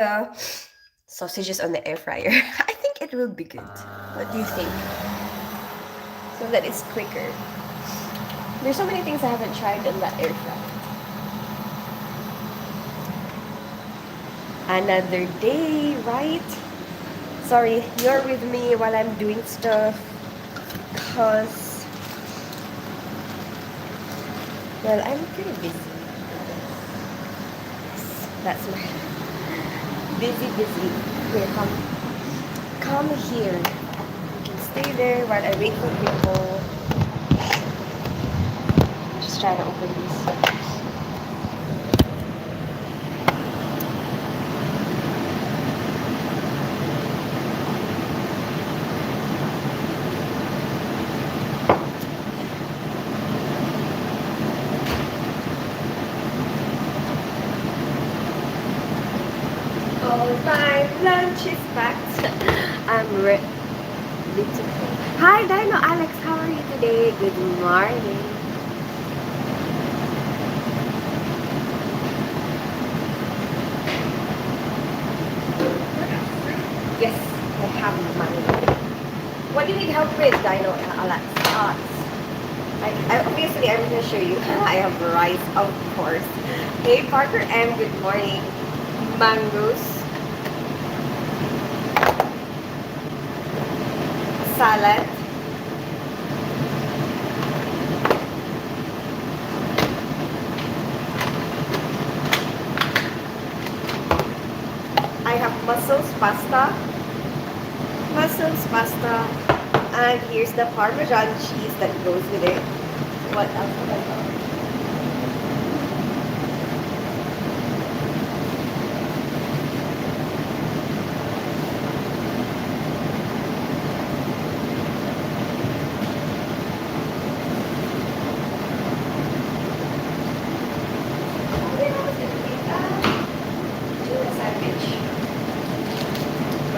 the sausages on the air fryer. I think it will be good. What do you think? So that it's quicker. There's so many things I haven't tried on the air fryer. Another day, right? Sorry, you're with me while I'm doing stuff. Cause, well, I'm pretty busy. That's my busy. Here, come here. You can stay there while I wait for people. Just trying to open these. All my lunch is packed. I'm ready to go. Hi, Dino Alex. How are you today? Good morning. Yes, I have money. What do you need help with, Dino Alex? Obviously, I'm going to show you. I have rice, of course. Hey, Parker M. Good morning. Mangoes. Salad. I have mussels pasta. And here's the Parmesan cheese that goes with it. What else have I got?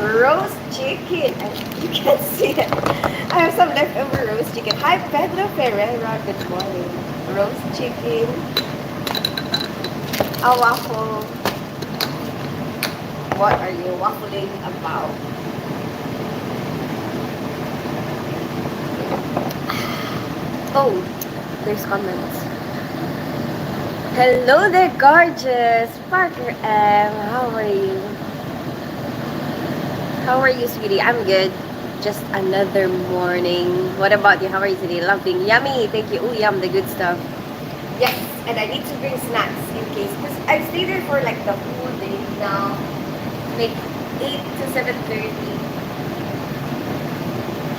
Roast chicken. You can see it. I have some leftover roast chicken. Hi, Pedro Ferreira. Good morning. Roast chicken. A waffle. What are you waffling about? Oh, there's comments. Hello there, gorgeous. Parker M. How are you? How are you, sweetie? I'm good. Just another morning. What about you? How are you today? Loving. Yummy. Thank you. Oh, yum. The good stuff. Yes. And I need to bring snacks in case. Because I stay there for like the whole day now. Like 8 to 7:30.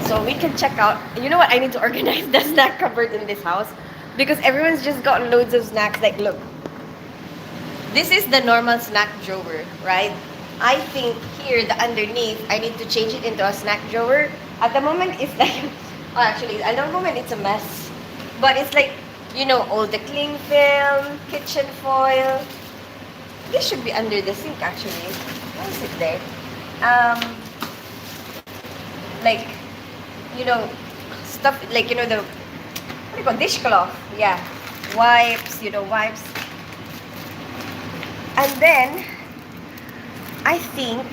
So we can check out. You know what? I need to organize the snack cupboard in this house. Because everyone's just got loads of snacks. Like, look. This is the normal snack drawer, right? I think here, the underneath, I need to change it into a snack drawer. At the moment, it's like, oh, actually, at the moment, it's a mess. But it's like, you know, all the cling film, kitchen foil. This should be under the sink, actually. Why is it there? Like, you know, stuff, like, you know, the, what do you call, dishcloth. Yeah. Wipes, you know, wipes. And then, I think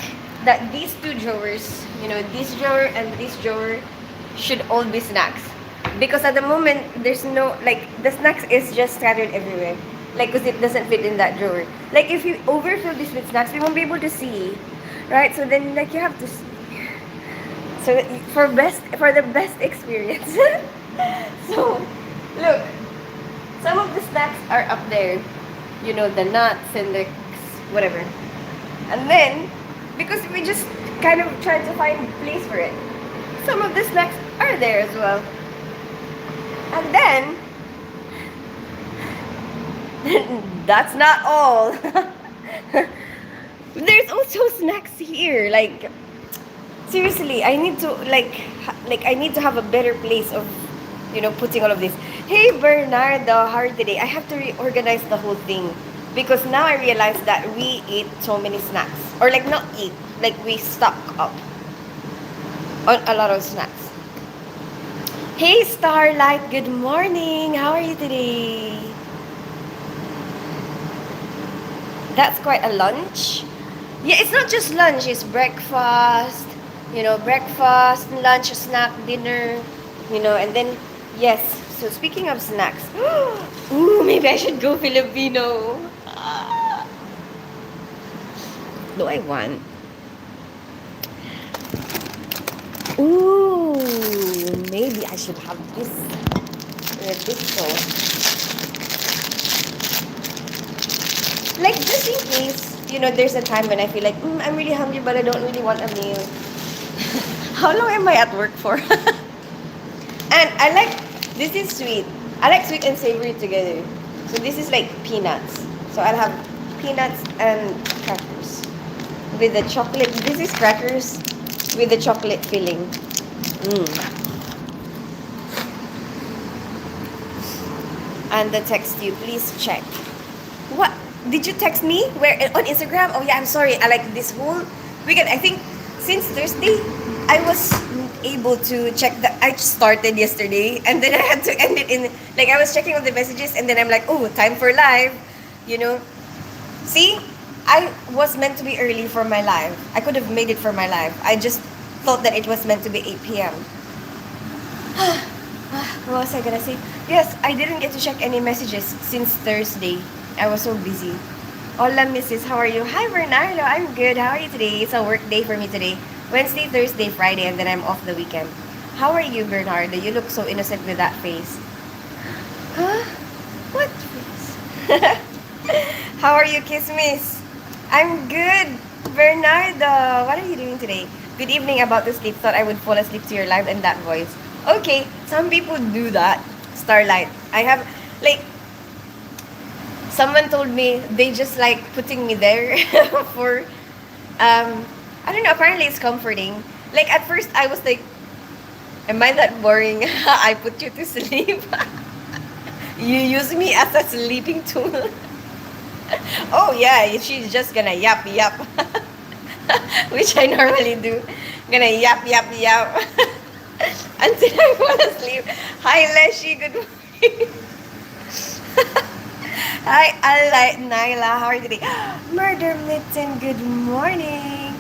that these two drawers, you know, this drawer and this drawer should all be snacks. Because at the moment, there's no, like, the snacks is just scattered everywhere. Like, because it doesn't fit in that drawer. Like, if you overfill this with snacks, we won't be able to see. Right? So then, like, you have to... So, for the best experience. So, look. Some of the snacks are up there. You know, the nuts and the whatever. And then, because we just kind of tried to find a place for it, some of the snacks are there as well. And then, that's not all. There's also snacks here. Like, seriously, I need to, like I need to have a better place of, you know, putting all of this. Hey, Bernardo, how are you today? I have to reorganize the whole thing. Because now I realize that we eat so many snacks. Or like not eat, like we stock up on a lot of snacks. Hey Starlight, good morning. How are you today? That's quite a lunch. Yeah, it's not just lunch, it's breakfast, breakfast, lunch, snack, dinner, and then, yes. So speaking of snacks, ooh, maybe I should go Filipino. Ah, do I want? Ooh, maybe I should have this this sauce. Like, just in case, there's a time when I feel like, I'm really hungry, but I don't really want a meal. How long am I at work for? And I like, this is sweet. I like sweet and savory together. So this is like peanuts. So I'll have peanuts and crackers with the chocolate. This is crackers with the chocolate filling. Mm. And the text you, please check. What? Did you text me? Where on Instagram? Oh yeah, I'm sorry. I like this whole weekend. I think since Thursday, I was able to check that. I started yesterday, and then I had to end it in, like, I was checking all the messages, and then I'm like, oh, time for live. You know, see, I was meant to be early for my live. I could have made it for my live. I just thought that it was meant to be 8 p.m. What was I gonna say? Yes, I didn't get to check any messages since Thursday. I was so busy. Hola, Mrs. How are you? Hi, Bernardo. I'm good. How are you today? It's a work day for me today. Wednesday, Thursday, Friday, and then I'm off the weekend. How are you, Bernardo? You look so innocent with that face. Huh? What face? How are you, Kismis? I'm good, Bernardo. What are you doing today? Good evening, about to sleep. Thought I would fall asleep to your live and that voice. Okay, some people do that. Starlight. I have, like, someone told me they just like putting me there for, I don't know, apparently it's comforting. Like, at first I was like, am I that boring? I put you to sleep. You use me as a sleeping tool. Oh yeah, she's just gonna yap yap. Which I normally do. Gonna yap yap yap until I fall asleep. Hi Leshy, good morning. Hi Alay Naila, how are you today? Murder Mitten, good morning.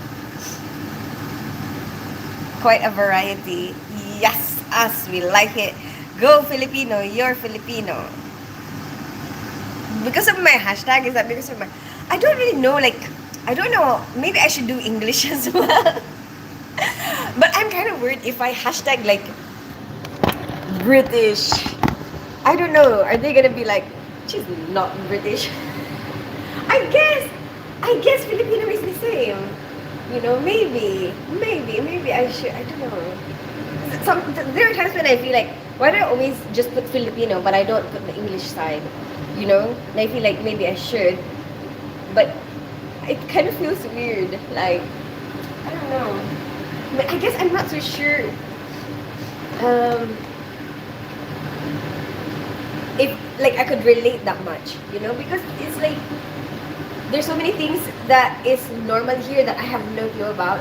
Quite a variety. Yes, us, we like it. Go Filipino, you're Filipino. Because of my hashtag, is that because of my, I don't really know, like, I don't know, maybe I should do English as well. But I'm kind of worried if I hashtag like British. I don't know, are they gonna be like, she's not British? I guess, Filipino is the same. Maybe I should, I don't know. There are times when I feel like, why do I always just put Filipino but I don't put the English side? And I feel like maybe I should, but it kind of feels weird. Like, I don't know. But I guess I'm not so sure. If, like, I could relate that much, because it's like there's so many things that is normal here that I have no clue about.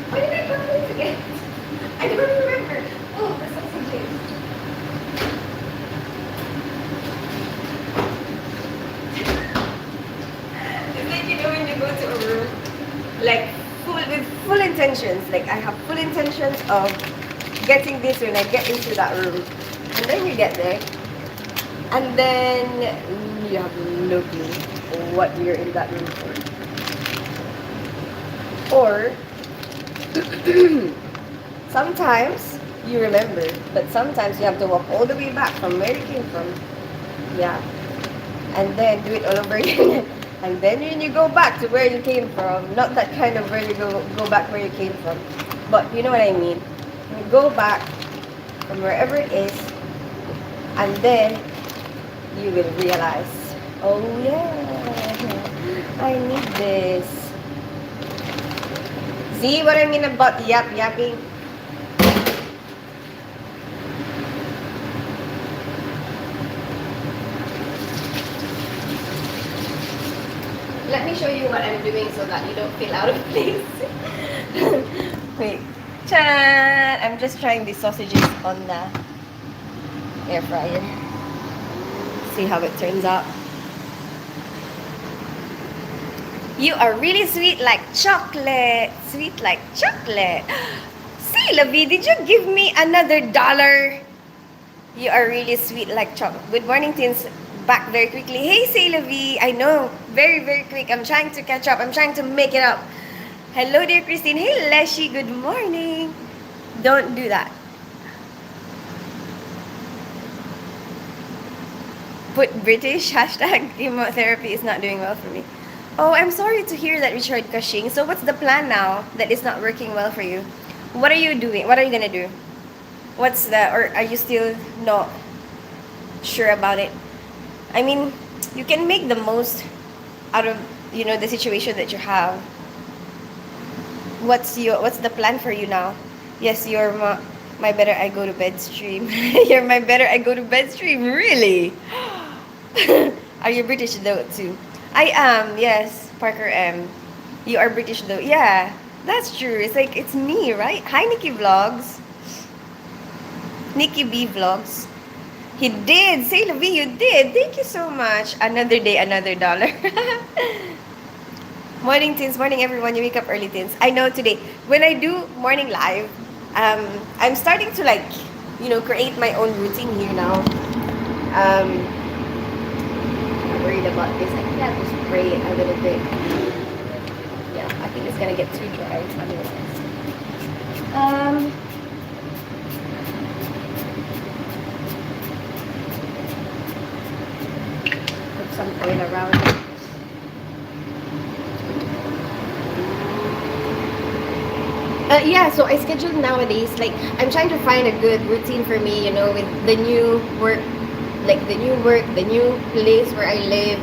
Why did I put this again? I don't remember. Oh, the sausages. It's like, when you go to a room, like, with full intentions. Like, I have full intentions of getting this when I get into that room. And then you get there, and then you have no clue what you're in that room for. Or sometimes you remember, but sometimes you have to walk all the way back from where you came from. Yeah. And then do it all over again. And then when you go back to where you came from, not that kind of where you go back where you came from, but you know what I mean. You go back from wherever it is, and then you will realize, oh yeah, I need this. See what I mean about yapping? Let me show you what I'm doing so that you don't feel out of place. Wait, Chan! I'm just trying the sausages on the air fryer. See how it turns out. You are really sweet like chocolate. Sweet like chocolate. See, Lavi, did you give me another dollar? You are really sweet like chocolate. Good morning, teens. Back very quickly. Hey, Lavi. I know. Very, very quick. I'm trying to catch up. I'm trying to make it up. Hello, dear Christine. Hey, Leshy. Good morning. Don't do that. Put British hashtag chemotherapy is not doing well for me. Oh, I'm sorry to hear that, Richard Cushing. So what's the plan now that is not working well for you? What are you doing? What are you gonna do? What's the, or are you still not sure about it? I mean, you can make the most out of, the situation that you have. What's the plan for you now? Yes, you're my better I go to bed stream. You're my better I go to bed stream. Really? Are you British though too? I am. Yes, Parker M. You are British though. Yeah, that's true. It's like it's me, right? Hi, Nikki Vlogs. Nikki B Vlogs. He did. Say Lavi, you did. Thank you so much. Another day, another dollar. Morning, teens. Morning, everyone. You wake up early, teens. I know today when I do morning live, I'm starting to create my own routine here now. I'm worried about this. I think I have to spray it a little bit. Yeah, I think it's gonna get too dry. It's not really nice. Put some oil around it. Yeah, so I scheduled nowadays, like, I'm trying to find a good routine for me, with the new work, the new place where I live.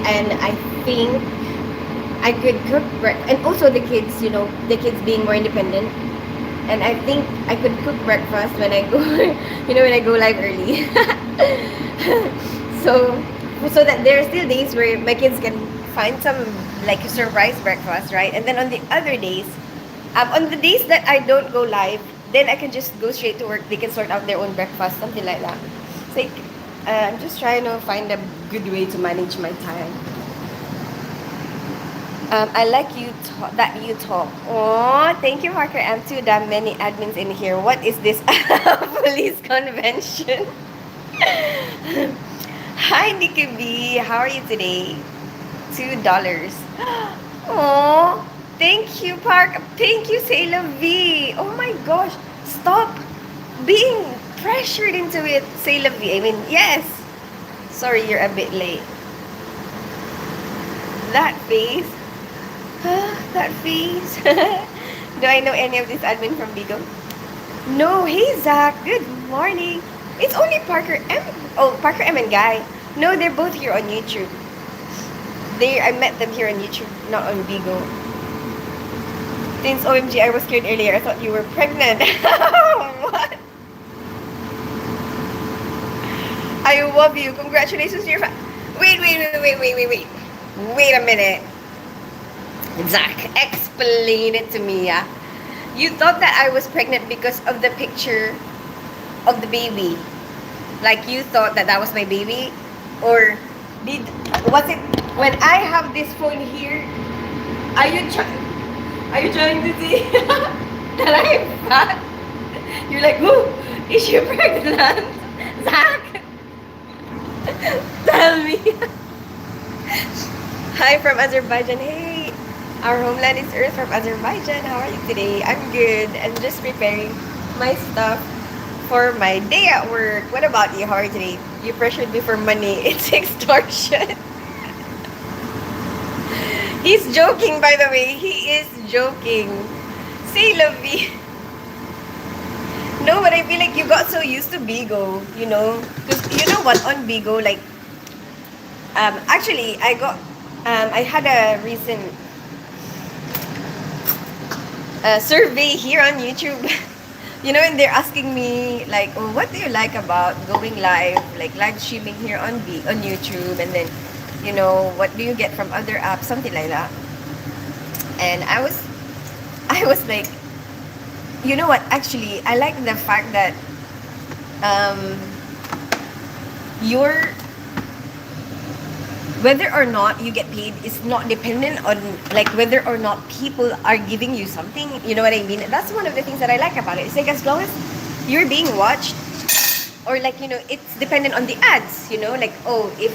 And I think I could cook breakfast, and also the kids, the kids being more independent. And I think I could cook breakfast when I go, when I go live early. so that there are still days where my kids can find some surprise breakfast, right? And then on the other days, on the days that I don't go live, then I can just go straight to work. They can sort out their own breakfast, something like that. It's like I'm just trying to find a good way to manage my time. I like that you talk. Oh, thank you, Parker. I'm too damn many admins in here. What is this police convention? Hi, Nikki B. How are you today? $2. Oh, thank you, Park. Thank you, Sailor V. Oh my gosh. Stop being pressured into it, Sailor V. I mean, yes. Sorry, you're a bit late. That face. That face. Do I know any of this admin from Bigo? No. Hey, Zach. Good morning. It's only Parker M. Oh, Parker M and Guy. No, they're both here on YouTube. I met them here on YouTube, not on Bigo. Since OMG, I was scared earlier. I thought you were pregnant. What? I love you. Congratulations to your Wait. Wait a minute. Zach, explain it to me, yeah? You thought that I was pregnant because of the picture of the baby. Like you thought that was my baby? Or was it when I have this phone here? Are you trying to see that I'm fat? You're like, who? Is she pregnant? Zach, tell me. Hi from Azerbaijan. Hey, our homeland is Earth from Azerbaijan. How are you today? I'm good. I'm just preparing my stuff for my day at work. What about you? How are you today? You pressured me for money. It's extortion. He's joking, by the way. He is joking. Say lovey. No, but I feel like you got so used to Bigo, Because you know what? On Bigo, actually, I had a recent survey here on YouTube. And they're asking me, oh, what do you like about going live, live streaming here on YouTube, and then, what do you get from other apps, something like that. And I was I was like, you know what? Actually, I like the fact that um, your whether or not you get paid is not dependent on like whether or not people are giving you something. You know what I mean? That's one of the things that I like about it. It's like as long as you're being watched, or like it's dependent on the ads. Like, oh, if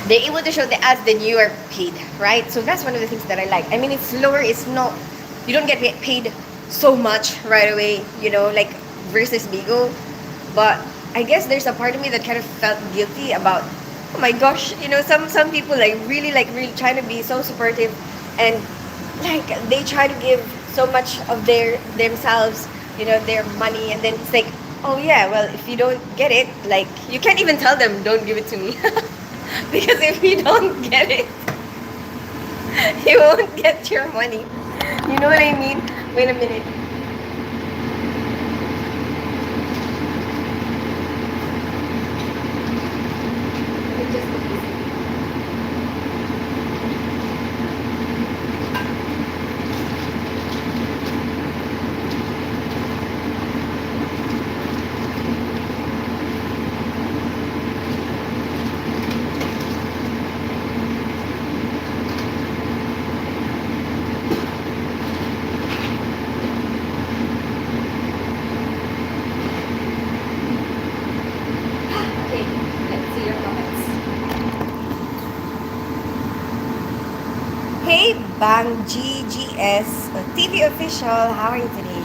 they're able to show the ads, then you are paid, right? So that's one of the things that I like. I mean, it's lower. It's not. You don't get paid so much right away. Like versus Bigo, but I guess there's a part of me that kind of felt guilty about. Oh my gosh, some people like really trying to be so supportive, and like they try to give so much of themselves, their money, and then it's like, oh yeah, well if you don't get it, like you can't even tell them don't give it to me. Because if you don't get it, you won't get your money. You know what I mean? Wait a minute. Okay, let's see your comments. Hey Bang GGS TV official, how are you today?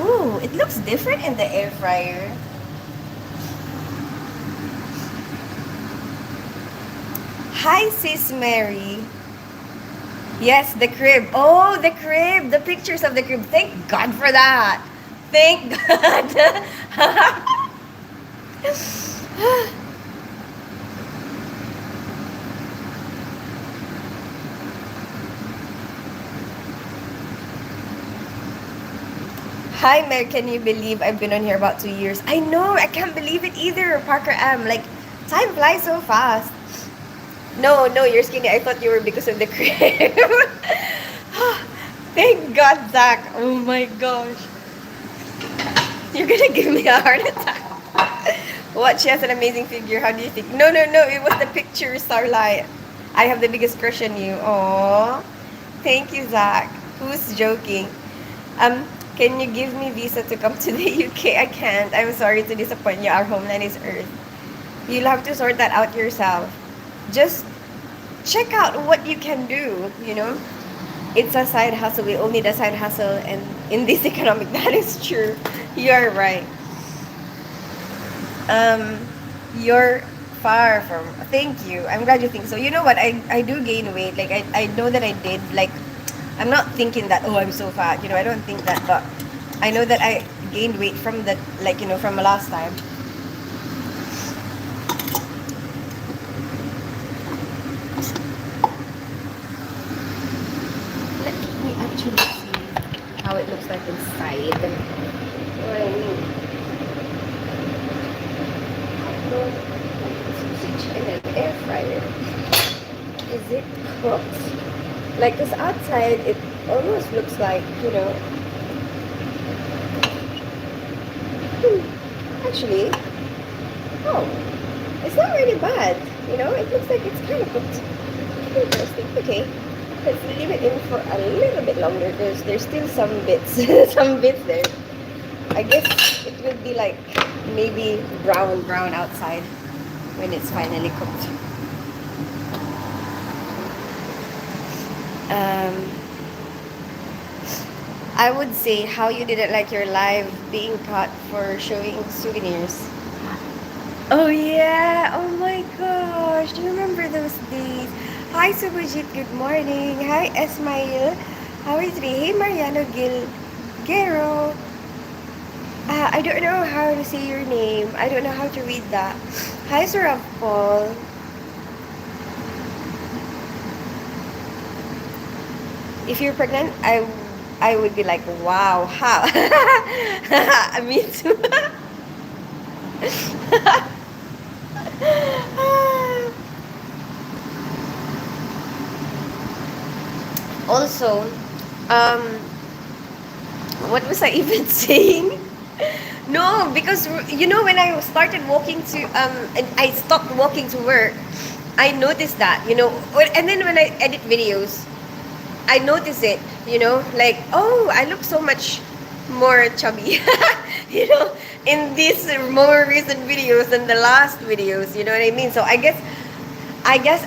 Ooh, it looks different in the air fryer. Hi sis Mary. Yes, the crib. Oh, the crib. The pictures of the crib. Thank God for that. Thank God. Hi, Mary. Can you believe I've been on here about 2 years? I know. I can't believe it either, Parker M. Like, time flies so fast. No, no, you're skinny. I thought you were because of the crib. Thank God, Zach. Oh my gosh. You're gonna give me a heart attack. What? She has an amazing figure. How do you think? No, no, no. It was the picture, Starlight. I have the biggest crush on you. Aww. Thank you, Zach. Who's joking? Can you give me visa to come to the UK? I can't. I'm sorry to disappoint you. Our homeland is Earth. You'll have to sort that out yourself. Just check out what you can do. It's a side hustle. We all need a side hustle, and in this economic, that is true. You're right. Um, you're far from. Thank you. I'm glad you think so. You know what? I do gain weight. Like I know that I did. Like I'm not thinking that oh I'm so fat. I don't think that, but I know that I gained weight from that. Like from last time. Let me actually see how it looks like inside. What I mean. Sausage in an air fryer. Is it cooked? Like this outside, it almost looks like actually, oh, it's not really bad. It looks like it's kind of cooked. Interesting. Okay, let's leave it in for a little bit longer because there's still some bits, some bits there. I guess it will be like maybe brown outside when it's finally cooked. I would say how you didn't like your live being caught for showing souvenirs. Oh yeah! Oh my gosh! Do you remember those days? Hi Subhajit, good morning. Hi Esmail. How are you today? Hey Mariano Gero. I don't know how to say your name. I don't know how to read that. Hi Sir Paul. If you're pregnant, I would be like, wow, how? Me too. Also, um, what was I even saying? No, because when I started walking to and I stopped walking to work, I noticed that, and then when I edit videos, I notice it, like, oh, I look so much more chubby, you know, in these more recent videos than the last videos, you know what I mean? So I guess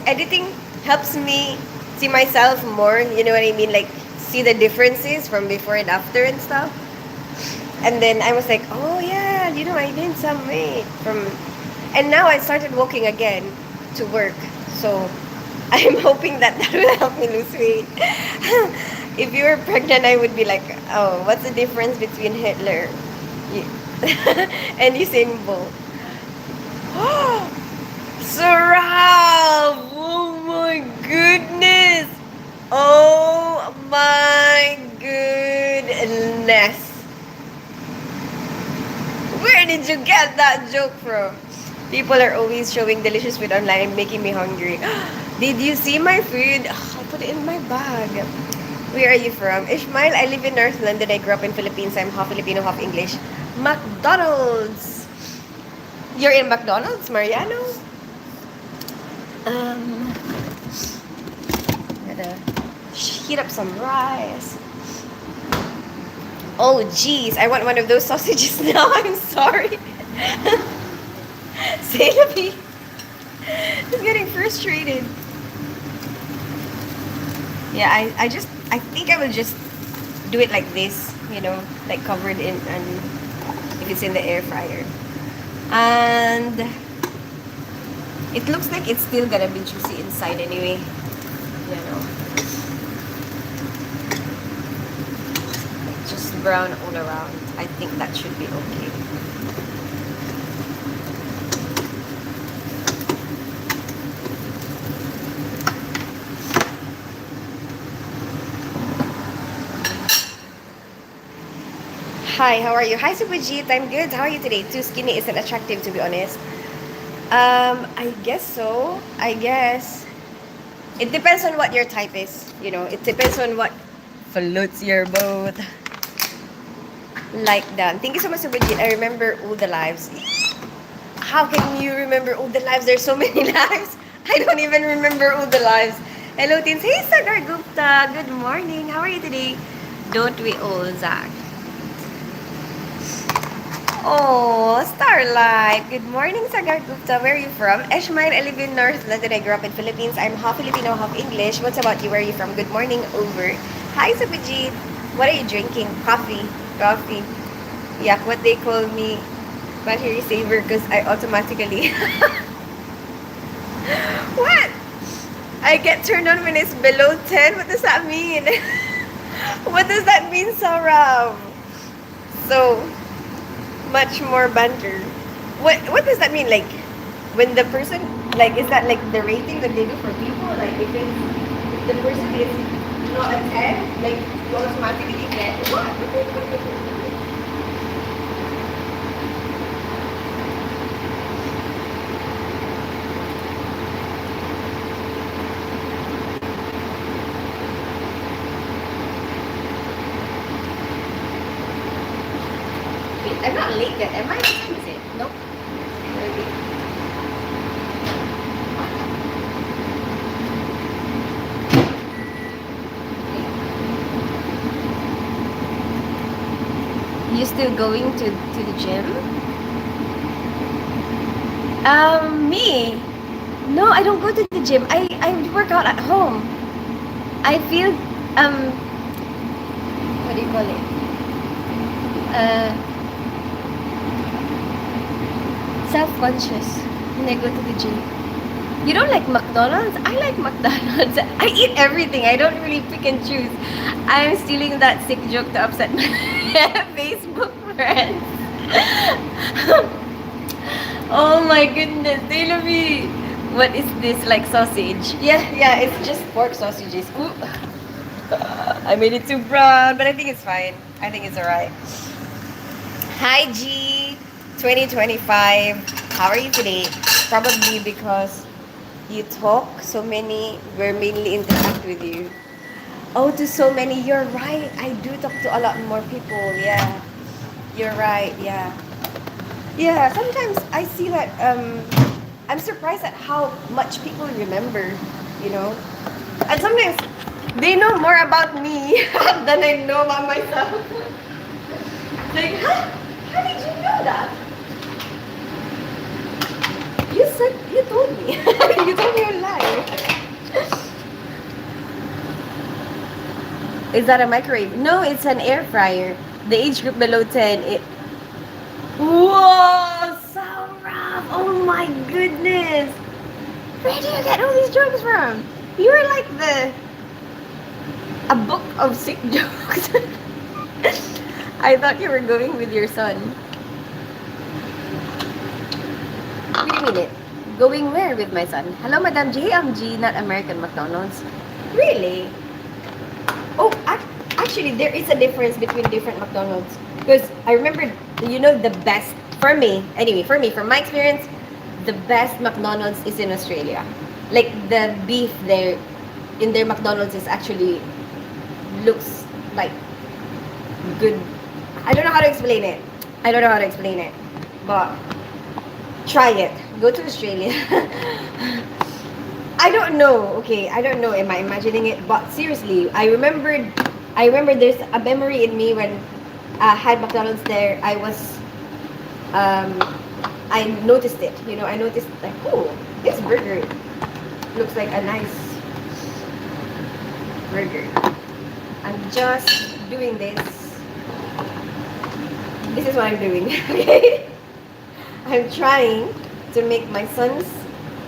editing helps me see myself more, you know what I mean? Like, see the differences from before and after and stuff. And then I was like, oh yeah, I gained some weight and now I started walking again to work. So I'm hoping that that will help me lose weight. If you were pregnant, I would be like, oh, what's the difference between Hitler and Usain Bolt? Sarab! Oh my goodness! Oh my goodness! Where did you get that joke from? People are always showing delicious food online, making me hungry. Did you see my food? I'll put it in my bag. Where are you from? Ishmael, I live in North London. I grew up in Philippines. I'm half Filipino, half English. McDonald's. You're in McDonald's, Mariano? Um, gotta heat up some rice. Oh, jeez. I want one of those sausages now. I'm sorry. Salabi is getting frustrated. Yeah, I think I will just do it like this, like covered in, and if it's in the air fryer. And it looks like it's still gonna be juicy inside anyway. Just brown all around. I think that should be okay. Hi, how are you? Hi, Subhajit. I'm good. How are you today? Too skinny isn't attractive, to be honest. I guess so. I guess it depends on what your type is. It depends on what floats your boat. Like that. Thank you so much, Subhajit. I remember all the lives. How can you remember all the lives? There's so many lives. I don't even remember all the lives. Hello, teens. Hey, Sagar Gupta. Good morning. How are you today? Don't we all, Zach? Oh, Starlight. Good morning, Sagar Gupta. Where are you from? Eshmail, I live in North London. I grew up in Philippines. I'm half Filipino, half English. What's about you? Where are you from? Good morning, over. Hi, Subhajit. What are you drinking? Coffee. Coffee. Yeah, what they call me, battery saver, because I automatically... What? I get turned on when it's below 10? What does that mean? What does that mean, Saurav? So... much more banter. What does that mean? Like, when the person, like, is that like the rating that they do for people? Like, if the person is not a 10, like, you automatically get what? I'm not late yet, am I? What time is it? Nope. Maybe. You still going to the gym? Me? No, I don't go to the gym. I work out at home. I feel what do you call it? Self-conscious when I go to the gym. You don't like McDonald's? I like McDonald's. I eat everything. I don't really pick and choose. I'm stealing that sick joke to upset my Facebook friends. Oh my goodness, Delavi. What is this, like sausage? Yeah, it's just pork sausages. Ooh. I made it too brown, but I think it's fine. I think it's alright. Hi G, 2025. How are you today? Probably because you talk so many, we're mainly interact with you. Oh, to so many. You're right. I do talk to a lot more people. Yeah. You're right. Yeah. Yeah. Sometimes I see that I'm surprised at how much people remember, you know. And sometimes they know more about me than I know about myself. Like, huh? How did you know that? You told me. You told me a lie. Is that a microwave? No, it's an air fryer. The age group below 10, Whoa, so rough. Oh my goodness. Where do you get all these jokes from? You are like a book of sick jokes. I thought you were going with your son. What do you mean it? Going where with my son? Hello, Madam G. I'm G, not American McDonald's. Really? Oh, actually, there is a difference between different McDonald's. Because I remember, the best, for me, anyway, from my experience, the best McDonald's is in Australia. Like, the beef there, in their McDonald's is actually, looks like good. I don't know how to explain it. But, try it. Go to Australia. I don't know. Okay, I don't know. Am I imagining it? But seriously, I remember there's a memory in me when I had McDonald's there. Um, I noticed it. I noticed like, oh, this burger looks like a nice burger. I'm just doing this. This is what I'm doing. Okay, I'm trying to make my son's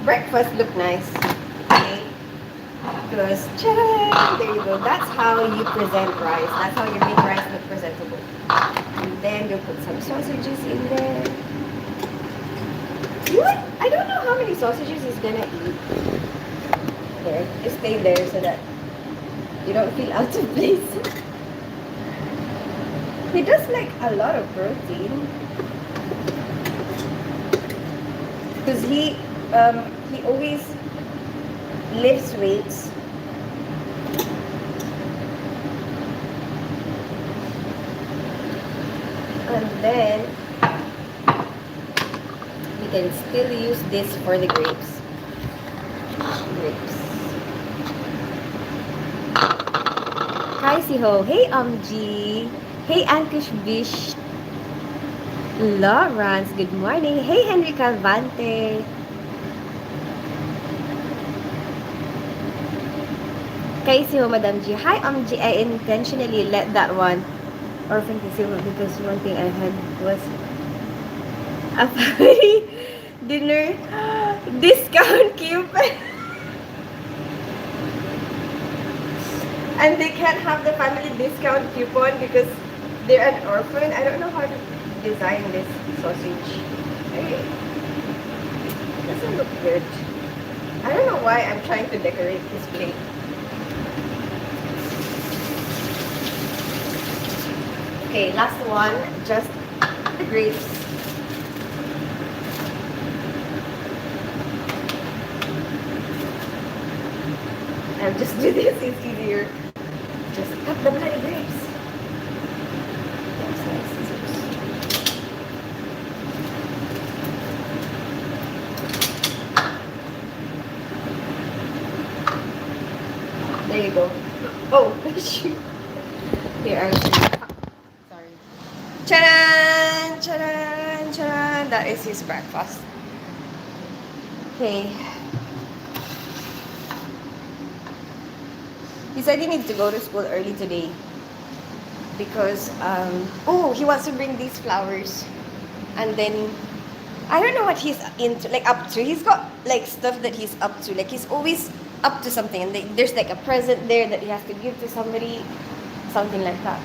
breakfast look nice. Okay, because there you go. That's how you present rice. That's how you make rice look presentable. And then you'll put some sausages in there. What? I don't know how many sausages he's gonna eat. There, just stay there so that you don't feel out of place. He does like a lot of protein. Because he always lifts weights. And then we can still use this for the grapes. Grapes. Hi, Siho. Hey, G. Hey, Ankush Bish. Lawrence, good morning. Hey, Henry Calvante. Kay Siho, Madam G. Hi, G. I intentionally let that one orphan Siho because one thing I had was a family dinner discount coupon. And they can't have the family discount coupon because they're an orphan. I don't know how to design this sausage. It doesn't look good. I don't know why I'm trying to decorate this plate. Okay, last one. Just the grapes. I'll just do this, it's easier. Just cut the bloody grapes. There you go. Oh, shoot. Here, I'll shoot. Sorry. Charan! Charan! Charan! That is his breakfast. Okay. He said he needs to go to school early today because he wants to bring these flowers, and then I don't know what he's up to. He's got like stuff that he's up to. Like he's always up to something, and there's like a present there that he has to give to somebody, something like that.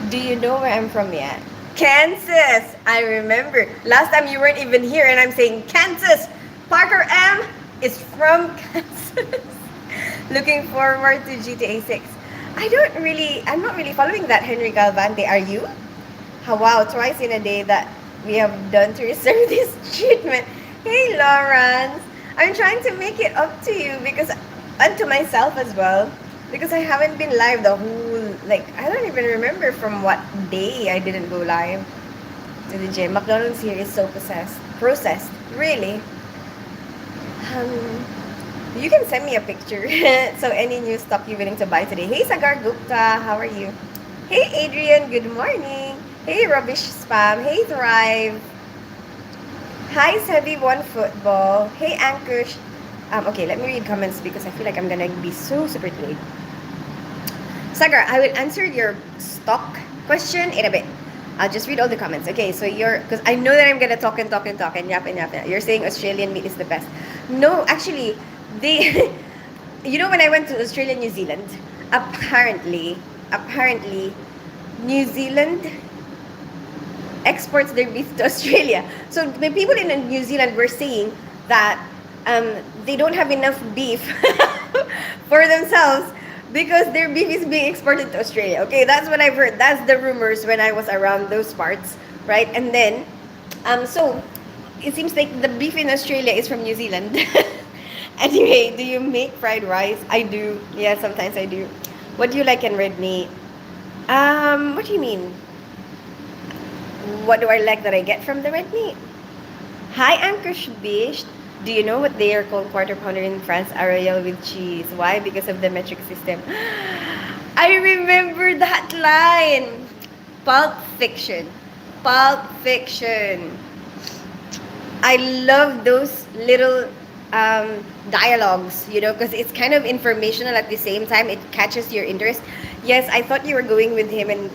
Do you know where I'm from yet? Kansas. I remember last time you weren't even here, and I'm saying Kansas. Parker M is from Kansas. Looking forward to GTA 6. I'm not really following that, Henry Galvante. Are you? Wow, twice in a day that we have done to reserve this treatment. Hey, Lawrence. I'm trying to make it up to you because, and to myself as well, because I haven't been live the whole, like, I don't even remember from what day I didn't go live to the gym. McDonald's here is so processed, really. Um, you can send me a picture. So any new stock you're willing to buy today. Hey Sagar Gupta, how are you? Hey Adrian, good morning. Hey Rubbish Spam. Hey Thrive. Hi Sebi One Football. Hey Ankush. Okay, let me read comments because I feel like I'm gonna be so super delayed. Sagar, I will answer your stock question in a bit. I'll just read all the comments. Okay, so because I know that I'm gonna talk and talk and talk and yap and yap. You're saying Australian meat is the best. No, actually, they, when I went to Australia, New Zealand, apparently, New Zealand exports their beef to Australia. So the people in New Zealand were saying that they don't have enough beef for themselves because their beef is being exported to Australia. Okay, that's what I've heard. That's the rumors when I was around those parts, right? And then, so it seems like the beef in Australia is from New Zealand. Anyway, do you make fried rice? I do. Yeah, sometimes I do. What do you like in red meat? What do you mean? What do I like that I get from the red meat? Hi, Ankush Bish. Do you know what they are called quarter pounder in France? Ariel with cheese. Why? Because of the metric system. I remember that line. Pulp Fiction. Pulp Fiction. I love those little dialogues, because it's kind of informational at the same time. It catches your interest. Yes, I thought you were going with him and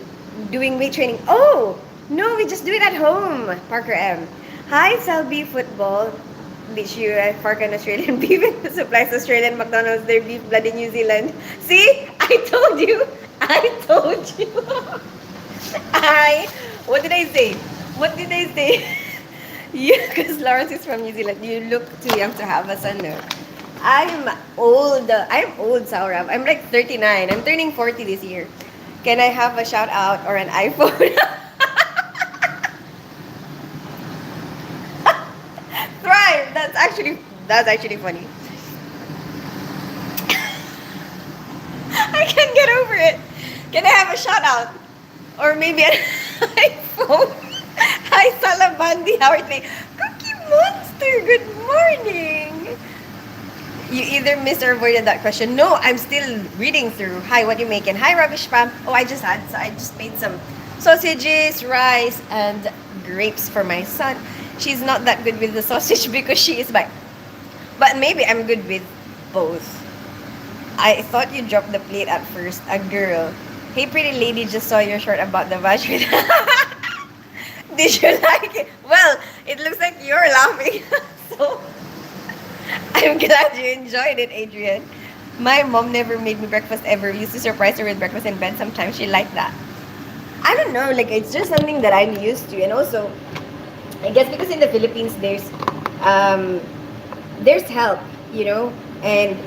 doing weight training. Oh, no, we just do it at home. Parker M. Hi, Selby Football. Bitch, you Parker an Australian beef supplies Australian McDonald's their beef blood in New Zealand. See? I told you. I told you. What did I say? What did I say? Yeah, because Lawrence is from New Zealand. You look too young to have a son, no? I'm old. I'm old, Saurab. I'm like 39. I'm turning 40 this year. Can I have a shout out or an iPhone? Thrive. That's actually funny. I can't get over it. Can I have a shout out? Or maybe an iPhone? Hi, Salabandi. How are you doing? Cookie Monster, good morning. You either missed or avoided that question. No, I'm still reading through. Hi, what are you making? Hi, Rubbish Spam. Oh, I just made some sausages, rice, and grapes for my son. She's not that good with the sausage because she is bi. But maybe I'm good with both. I thought you dropped the plate at first. A girl. Hey, pretty lady, just saw your short about the vagina. Did you like it? Well, it looks like you're laughing. So, I'm glad you enjoyed it, Adrian. My mom never made me breakfast ever. We used to surprise her with breakfast in bed. Sometimes she liked that. I don't know, like it's just something that I'm used to. And also, I guess because in the Philippines there's help, and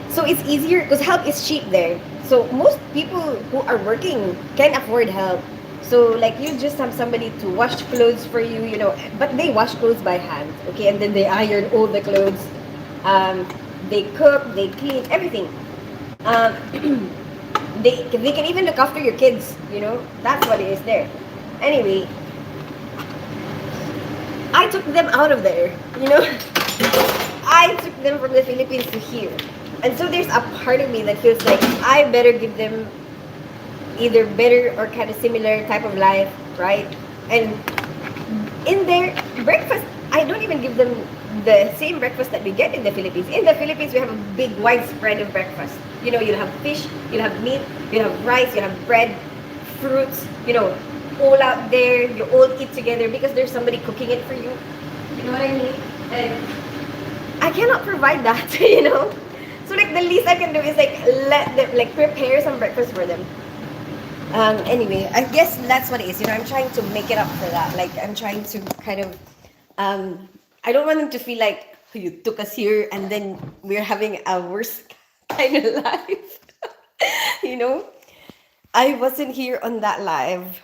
so it's easier because help is cheap there. So most people who are working can afford help. So like you just have somebody to wash clothes for you, but they wash clothes by hand, okay, and then they iron all the clothes. They cook, they clean, everything. Um, they can even look after your kids, That's what it is there. Anyway, I took them out of there, I took them from the Philippines to here. And so there's a part of me that feels like I better give them either better or kind of similar type of life, right? And in their breakfast, I don't even give them the same breakfast that we get in the Philippines. In the Philippines, we have a big widespread of breakfast. You'll have fish, you'll have meat, you'll have rice, you'll have bread, fruits, all out there. You all eat together because there's somebody cooking it for you. You know what I mean? And I cannot provide that, So like the least I can do is like let them like prepare some breakfast for them. Anyway, I guess that's what it is. I'm trying to make it up for that. Like I'm trying to kind of I don't want them to feel like you took us here and then we're having a worse kind of life. I wasn't here on that live.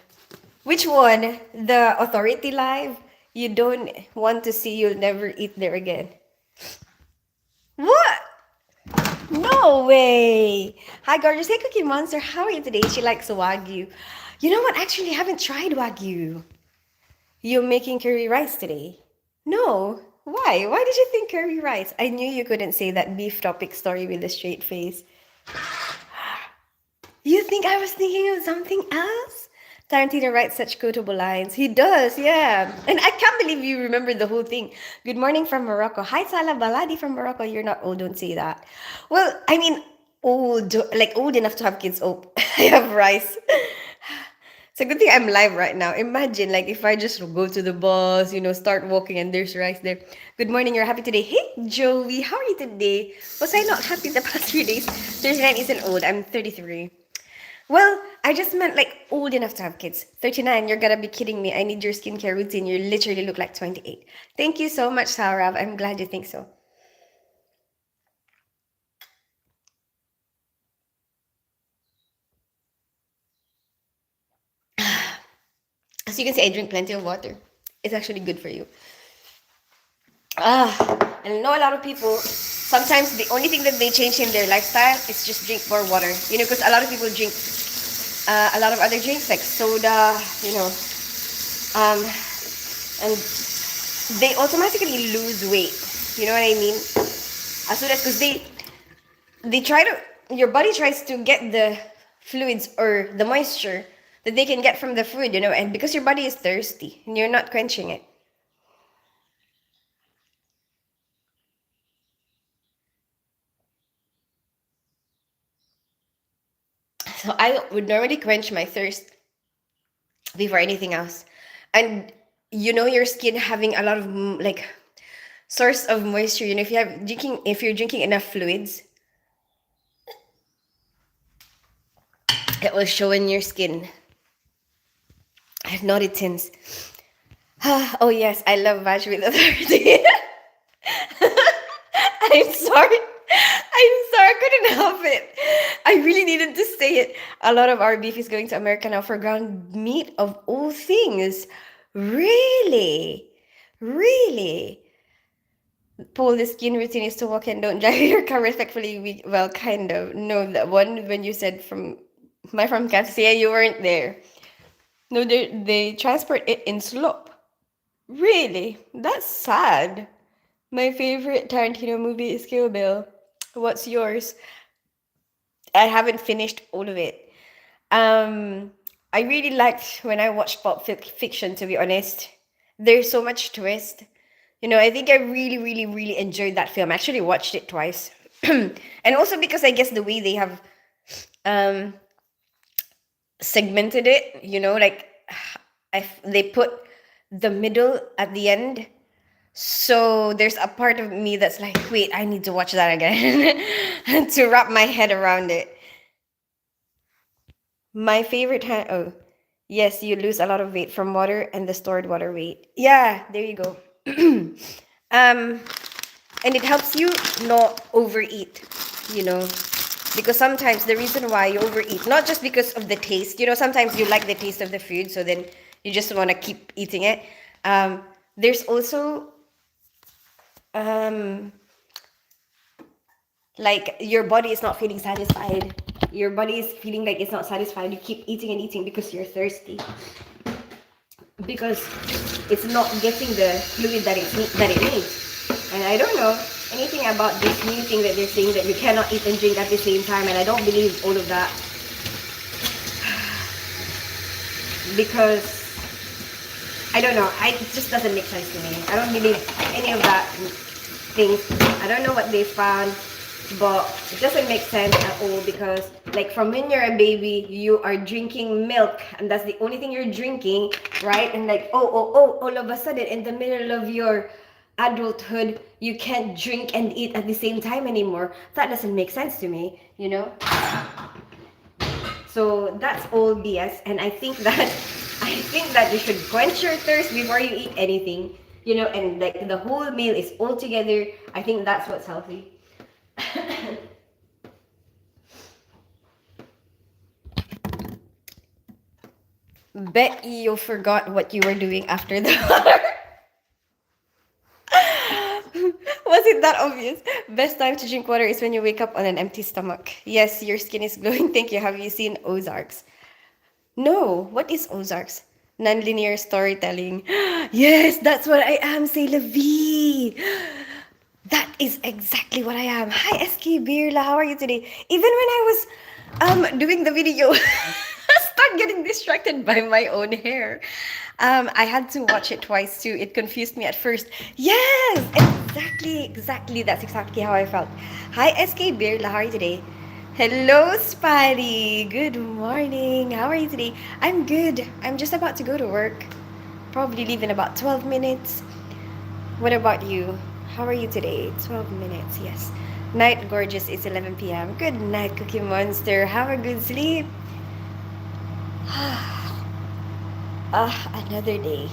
Which one? The authority live? You don't want to see, you'll never eat there again. What? No way. Hi, gorgeous. Hey, Cookie Monster. How are you today? She likes Wagyu. You know what? Actually, I haven't tried Wagyu. You're making curry rice today? No. Why? Why did you think curry rice? I knew you couldn't say that beef topic story with a straight face. You think I was thinking of something else? Tarantino writes such quotable lines. He does, yeah. And I can't believe you remember the whole thing. Good morning from Morocco. Hi, Salah Baladi from Morocco. You're not old, don't say that. Well, I mean, old, like old enough to have kids. Oh, I have rice. It's a good thing I'm live right now. Imagine, like, if I just go to the bus, start walking and there's rice there. Good morning, you're happy today. Hey, Joey, how are you today? Was I not happy the past few days? 39 isn't old. I'm 33. Well, I just meant like old enough to have kids. 39, you're gonna be kidding me. I need your skincare routine. You literally look like 28. Thank you so much, Saurav. I'm glad you think so. As you can see, I drink plenty of water. It's actually good for you. And I know a lot of people, sometimes the only thing that they change in their lifestyle is just drink more water. Because a lot of people drink a lot of other drinks like soda, um, and they automatically lose weight. You know what I mean? As soon as, because they try to, your body tries to get the fluids or the moisture that they can get from the food, and because your body is thirsty and you're not quenching it. So I would normally quench my thirst before anything else. And your skin having a lot of like source of moisture, if you're drinking enough fluids, it will show in your skin. I've noticed since. Oh yes, I love Vash with authority. I'm sorry. I'm sorry, I couldn't help it. I really needed to say it. A lot of our beef is going to America now for ground meat of all things. Really? Really? Paul, the skin routine is to walk and don't drive your car respectfully. Well, kind of. No, that one when you said from Kansas, yeah, you weren't there. No, they transport it in slop. Really? That's sad. My favorite Tarantino movie is Kill Bill. What's yours? I haven't finished all of it. Um, I really liked when I watched Fiction, to be honest. There's so much twist. I think I really, really, really enjoyed that film. I actually watched it twice. And also because I guess the way they have um segmented it, like they put the middle at the end. So there's a part of me that's like, wait, I need to watch that again to wrap my head around it. My favorite oh, yes, you lose a lot of weight from water and the stored water weight. Yeah, there you go. um, and it helps you not overeat, you know, because sometimes the reason why you overeat, not just because of the taste, sometimes you like the taste of the food, so then you just want to keep eating it. There's also um like your body is not feeling satisfied, your body is feeling like it's not satisfied, you keep eating and eating because you're thirsty, because it's not getting the fluid that it needs. And I don't know anything about this new thing that they're saying that you cannot eat and drink at the same time, and I don't believe all of that, because I don't know, it just doesn't make sense to me. I don't believe any of that things. I don't know what they found, but it doesn't make sense at all, because like from when you're a baby, you are drinking milk and that's the only thing you're drinking, right? And like, all of a sudden in the middle of your adulthood, you can't drink and eat at the same time anymore. That doesn't make sense to me, So that's all BS, and I think that you should quench your thirst before you eat anything, and like the whole meal is all together. I think that's what's healthy. Bet you forgot what you were doing after the Was it that not obvious. Best time to drink water is when you wake up on an empty stomach. Yes, your skin is glowing. Thank you. Have you seen Ozarks? No. What is Ozarks? Nonlinear storytelling. Yes, that's what I am, say Levi. That is exactly what I am. Hi, SK Birla. How are you today? Even when I was doing the video, start getting distracted by my own hair. I had to watch it twice too. It confused me at first. Yes, exactly. That's exactly how I felt. Hi, SK Birla. How are you today? Hello, Spidey. Good morning. How are you today? I'm good. I'm just about to go to work. Probably leave in about 12 minutes. What about you? How are you today? 12 minutes, yes. Night gorgeous, it's 11 p.m. Good night, Cookie Monster. Have a good sleep. Another day.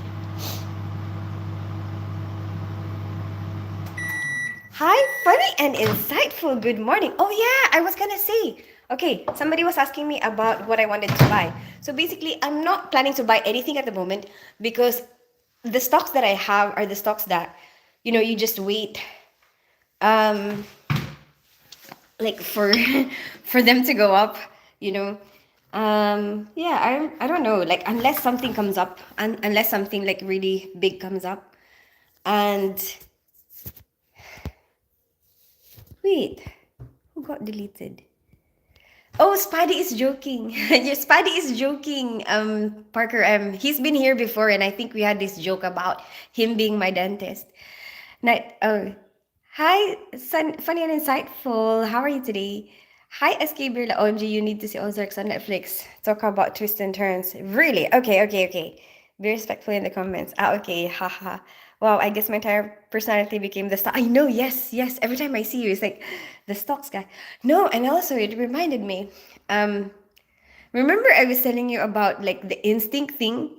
Hi, funny and insightful. Good morning. Oh yeah, I was gonna say. Okay, somebody was asking me about what I wanted to buy. So basically, I'm not planning to buy anything at the moment because the stocks that I have are the stocks that, you just wait, um, like for for them to go up, you know. Yeah, I don't know. Like unless something comes up, and unless something like really big comes up, and wait, who got deleted? Oh, Spidey is joking. Yeah, Spidey is joking. Parker, he's been here before, and I think we had this joke about him being my dentist. Night. Oh, hi, funny and insightful. How are you today? Hi, SK Birla. OMG, you need to see Ozarks on Netflix. Talk about twists and turns. Really? Okay. Be respectful in the comments. Okay, haha. Wow, I guess my entire personality became the stock. I know, yes. Every time I see you, it's like the stocks guy. No, and also it reminded me. Um, remember I was telling you about like the instinct thing?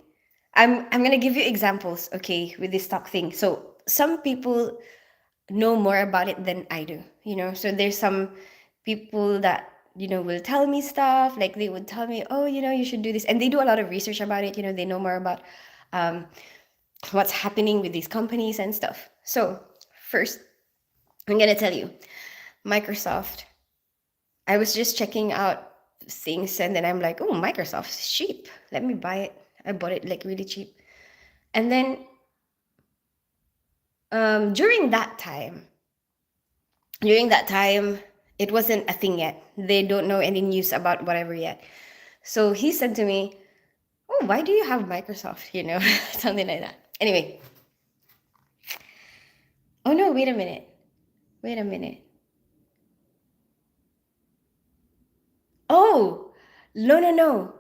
I'm gonna give you examples, okay, with this stock thing. So some people know more about it than I do, So there's some people that, will tell me stuff, like they would tell me, oh, you should do this. And they do a lot of research about it, they know more about um, what's happening with these companies and stuff. So first, I'm going to tell you, Microsoft, I was just checking out things and then I'm like, oh, Microsoft is cheap. Let me buy it. I bought it like really cheap. And then during that time, it wasn't a thing yet. They don't know any news about whatever yet. So he said to me, oh, why do you have Microsoft? Something like that. Anyway. Oh no, wait a minute. Oh, no.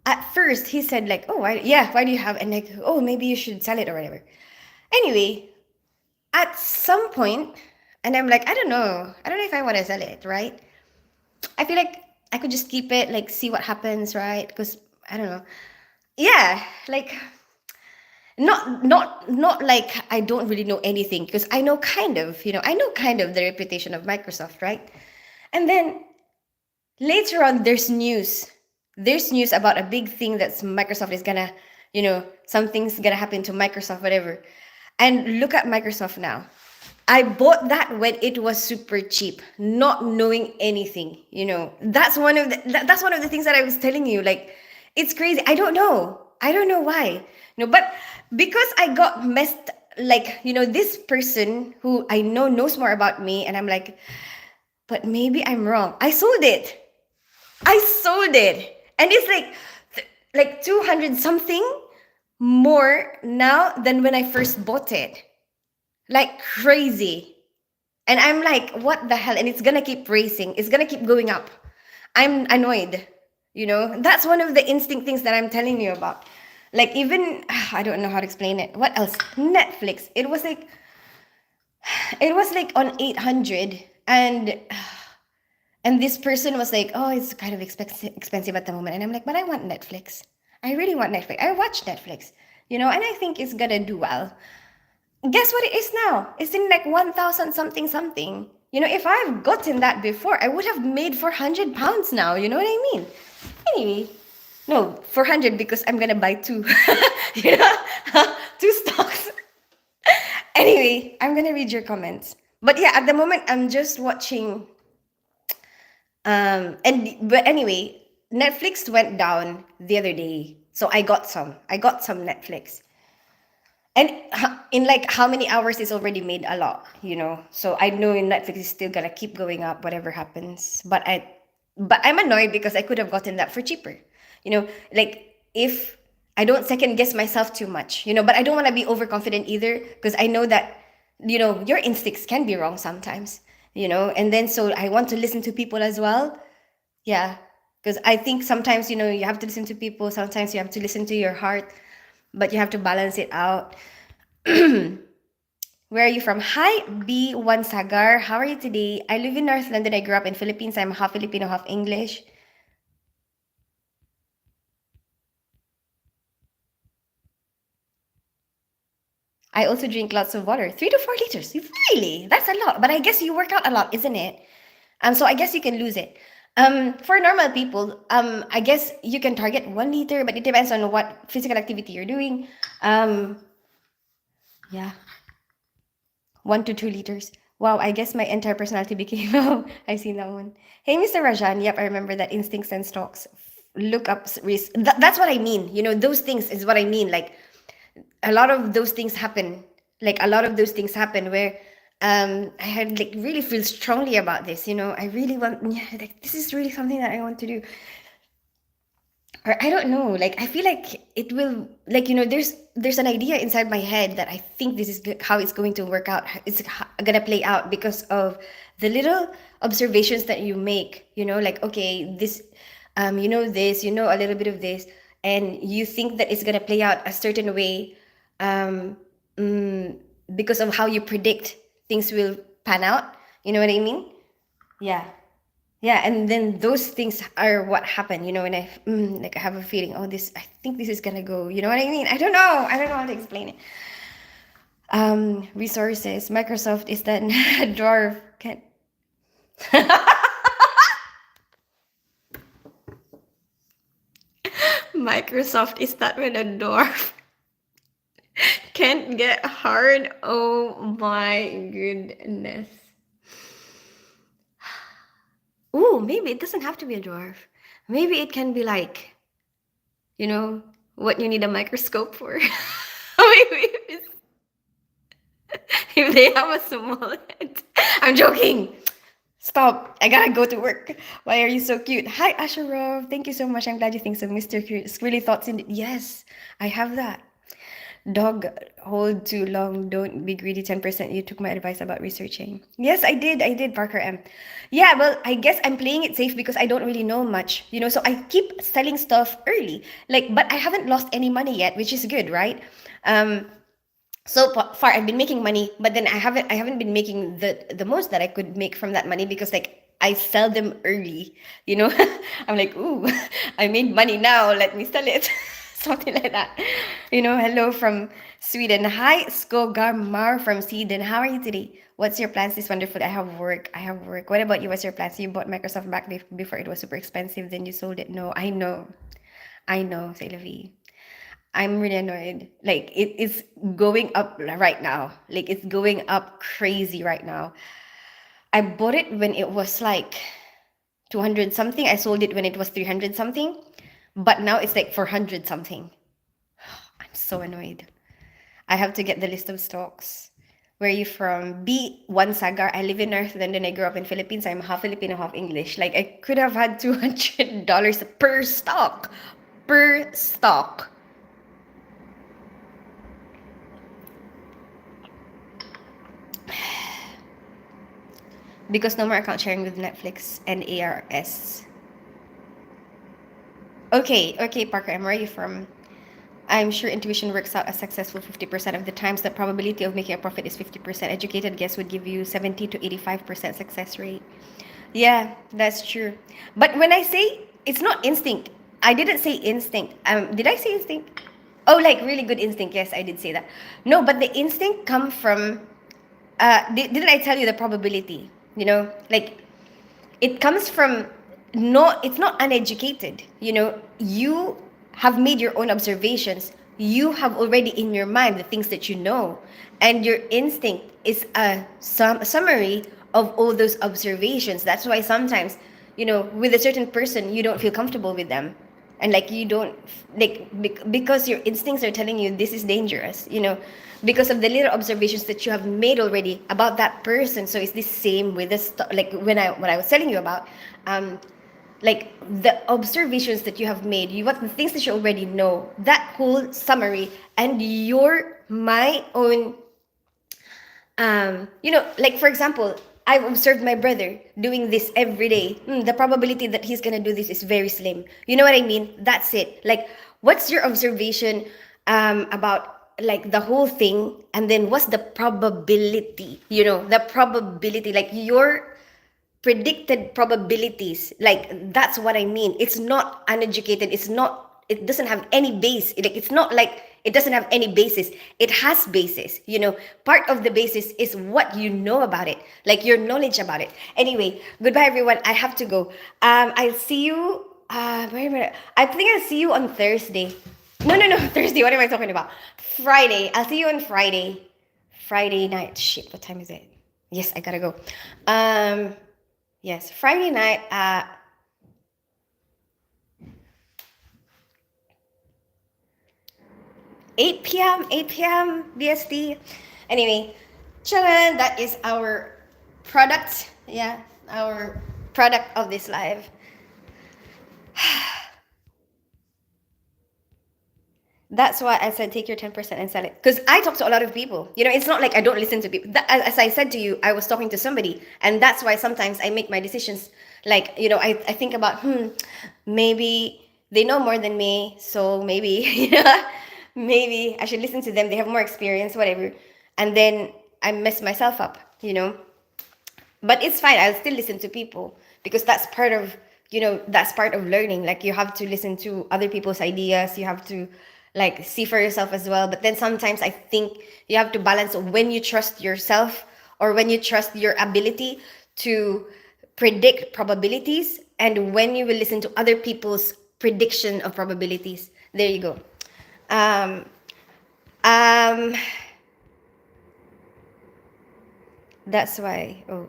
At first he said like, oh, why do you have, and like, oh, maybe you should sell it or whatever. Anyway, at some point, and I'm like, I don't know if I want to sell it, right? I feel like I could just keep it, like see what happens, right? Because I don't know. Yeah, like not like I don't really know anything because I know kind of, the reputation of Microsoft, right? And then later on there's news. There's news about a big thing that Microsoft is gonna, something's gonna happen to Microsoft, whatever. And look at Microsoft now. I bought that when it was super cheap, not knowing anything. That's one of the things that I was telling you. Like, it's crazy. I don't know why. No, but because I got messed. Like, this person who I know knows more about me, and I'm like, but maybe I'm wrong. I sold it, and it's like 200 something more now than when I first bought it. Like crazy. And I'm like, what the hell? And it's gonna keep racing. It's gonna keep going up. I'm annoyed. That's one of the instinct things that I'm telling you about. Like even, I don't know how to explain it. What else? Netflix. It was like on 800, and this person was like, oh, it's kind of expensive at the moment. And I'm like, but I want Netflix. I really want Netflix. I watch Netflix, and I think it's gonna do well. Guess what it is now? It's in like 1,000 something something. If I've gotten that before, I would have made 400 pounds now. You know what I mean? Anyway, no, 400 because I'm gonna buy two. Two stocks. Anyway, I'm gonna read your comments. But yeah, at the moment I'm just watching. And but anyway, Netflix went down the other day, so I got some Netflix. And in like how many hours it's already made a lot, you know. So I know Netflix is still gonna keep going up whatever happens. But I'm annoyed because I could have gotten that for cheaper. You know, like if I don't second guess myself too much, you know, but I don't want to be overconfident either because I know that, you know, your instincts can be wrong sometimes, you know, and then so I want to listen to people as well. Yeah. Because I think sometimes, you know, you have to listen to people, sometimes you have to listen to your heart, but you have to balance it out. Where are you from? Hi, B1 Sagar. How are you today? I live in North London. I grew up in Philippines. I'm half Filipino, half English. I also drink lots of water. 3 to 4 liters. Really? That's a lot. But I guess you work out a lot, isn't it? So I guess you can lose it. For normal people, I guess you can target 1 liter, but it depends on what physical activity you're doing. Um, yeah. 1 to 2 liters. Wow, I guess my entire personality became. Oh, I see that one. Hey, Mr. Rajan. Yep, I remember that instincts and stocks. Look up risk. That's what I mean. You know, those things is what I mean. Like a lot of those things happen. Like a lot of those things happen where I had like really feel strongly about this. You know, I really want. Yeah, like this is really something that I want to do. Or I don't know, like I feel like it will, like, you know, there's an idea inside my head that I think this is how it's going to work out, it's gonna play out because of the little observations that you make, you know, like, okay, this, you know, this, you know, a little bit of this, and you think that it's gonna play out a certain way, um mm, because of how you predict things will pan out, you know what I mean? Yeah. Yeah, and then those things are what happen, you know, and like I have a feeling, oh, this, I think this is gonna go, you know what I mean? I don't know how to explain it. Resources, Microsoft is that dwarf can. Microsoft is that when a dwarf can't get hard. Oh my goodness. Ooh, maybe it doesn't have to be a dwarf. Maybe it can be like, you know, what you need a microscope for. Maybe it's if they have a small head. I'm joking. Stop. I gotta go to work. Why are you so cute? Hi, Asharov. Thank you so much. I'm glad you think so. Mr. Really thoughts in it. Yes, I have that. Dog, hold too long. Don't be greedy. 10%. You took my advice about researching. Yes, I did. I did, Parker M. Yeah, well, I guess I'm playing it safe because I don't really know much, you know, so I keep selling stuff early. Like, but I haven't lost any money yet, which is good, right? Um, so far I've been making money, but then I haven't been making the most that I could make from that money because like I sell them early, you know. I'm like, ooh, I made money now, let me sell it. Something like that, you know. Hello from Sweden. Hi, Skogarmar from Sweden. How are you today? What's your plans this wonderful? I have work. What about you? What's your plans? You bought Microsoft back before it was super expensive, then you sold it. No, I know, Sailavi. I'm really annoyed. Like it is going up right now. Like it's going up crazy right now. I bought it when it was like 200 something. I sold it when it was 300 something. But now it's like 400 something. I'm so annoyed. I have to get the list of stocks. Where are you from? B1 Sagar. I live in North London. I grew up in Philippines. I'm half Filipino, half English. Like I could have had $200 per stock. Per stock. Because no more account sharing with Netflix and ARS. Okay, Parker, where are you from? I'm sure intuition works out as successful 50% of the times. The probability of making a profit is 50%. Educated guess would give you 70 to 85% success rate. Yeah, that's true. But when I say it's not instinct, I didn't say instinct. Did I say instinct? Oh, like really good instinct. Yes, I did say that. No, but the instinct come from didn't I tell you the probability? You know, like it comes from, no, it's not uneducated, you know. You have made your own observations, you have already in your mind the things that you know, and your instinct is a summary of all those observations. That's why sometimes, with a certain person, you don't feel comfortable with them, and like you don't like because your instincts are telling you this is dangerous, because of the little observations that you have made already about that person. So it's the same with this, like when I what I was telling you about, like the observations that you have made, what the things that you already know, that whole summary, and your my own, like for example, I've observed my brother doing this every day. The probability that he's gonna do this is very slim. You know what I mean? That's it. Like, what's your observation about like the whole thing, and then what's the probability? The probability, like your predicted probabilities, like that's what I mean. It's not uneducated, it doesn't have any base, like it's not like it doesn't have any basis. It has basis. Part of the basis is what you know about it, like your knowledge about it. Anyway, goodbye everyone, I have to go. I'll see you, wait a minute, I think I'll see you on Thursday. No, Thursday, what am I talking about? Friday, I'll see you on Friday night. Shit, what time is it? Yes, I gotta go. Yes, Friday night at 8 p.m. 8 p.m. BST. Anyway, chillin', that is our product. Yeah, our product of this live. That's why I said take your 10% and sell it. Because I talk to a lot of people. It's not like I don't listen to people. As I said to you, I was talking to somebody. And that's why sometimes I make my decisions. Like, I think about, maybe they know more than me. So maybe, maybe I should listen to them. They have more experience, whatever. And then I mess myself up, But it's fine. I'll still listen to people because that's part of learning. Like you have to listen to other people's ideas. You have to like see for yourself as well. But then sometimes I think you have to balance when you trust yourself or when you trust your ability to predict probabilities and when you will listen to other people's prediction of probabilities. There you go. Um, um, that's why. Oh.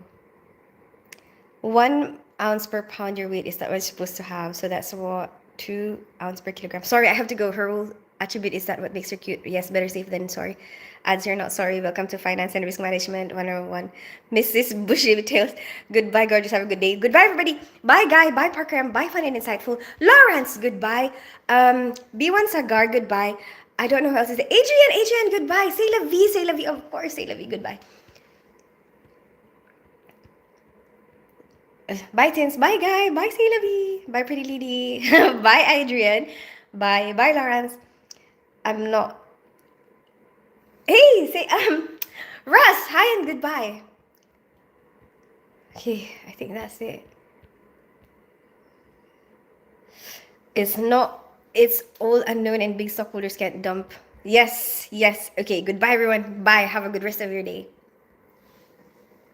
1 ounce per pound your weight is that what it's supposed to have. So that's what 2 ounces per kilogram. Sorry, I have to go. Her whole attribute is that what makes her cute. Yes, better safe than sorry. Ads, you're not sorry. Welcome to Finance and Risk Management 101. Mrs. Bushy Tails. Goodbye, gorgeous. Have a good day. Goodbye, everybody. Bye, Guy. Bye, Parker. Bye, Fun and Insightful. Lawrence, goodbye. B1 Sagar, goodbye. I don't know who else is there. Adrian, goodbye. Say la vie, say la vie. Of course, say la vie. Goodbye. Bye, Tins. Bye, Guy. Bye, Sailavi. Bye, Pretty Lady. Bye, Adrian. Bye. Bye, Lawrence. I'm not. Hey, say, Russ, hi and goodbye. Okay, I think that's it. It's all unknown and big stockholders can't dump. Yes. Okay, goodbye, everyone. Bye. Have a good rest of your day.